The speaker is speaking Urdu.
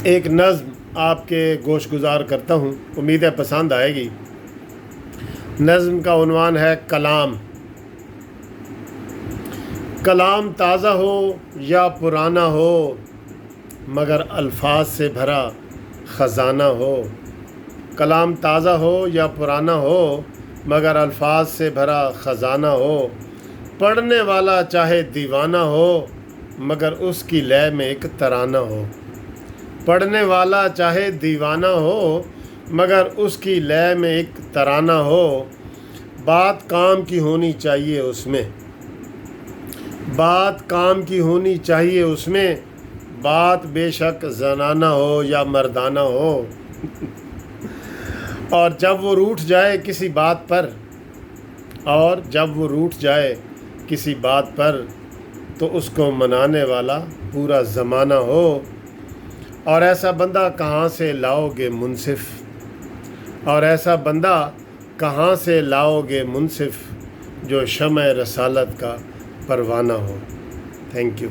ایک نظم آپ کے گوش گزار کرتا ہوں، امید ہے پسند آئے گی۔ نظم کا عنوان ہے کلام۔ کلام تازہ ہو یا پرانا ہو، مگر الفاظ سے بھرا خزانہ ہو۔ کلام تازہ ہو یا پرانا ہو، مگر الفاظ سے بھرا خزانہ ہو۔ پڑھنے والا چاہے دیوانہ ہو، مگر اس کی لے میں ایک ترانہ ہو۔ پڑھنے والا چاہے دیوانہ ہو، مگر اس کی لے میں ایک ترانہ ہو۔ بات کام کی ہونی چاہیے اس میں، بات کام کی ہونی چاہیے اس میں، بات بے شک زنانہ ہو یا مردانہ ہو۔ اور جب وہ روٹھ جائے کسی بات پر، اور جب وہ روٹھ جائے کسی بات پر، تو اس کو منانے والا پورا زمانہ ہو۔ اور ایسا بندہ کہاں سے لاؤ گے منصف، اور ایسا بندہ کہاں سے لاؤ گے منصف، جو شمع رسالت کا پروانہ ہو۔ Thank you.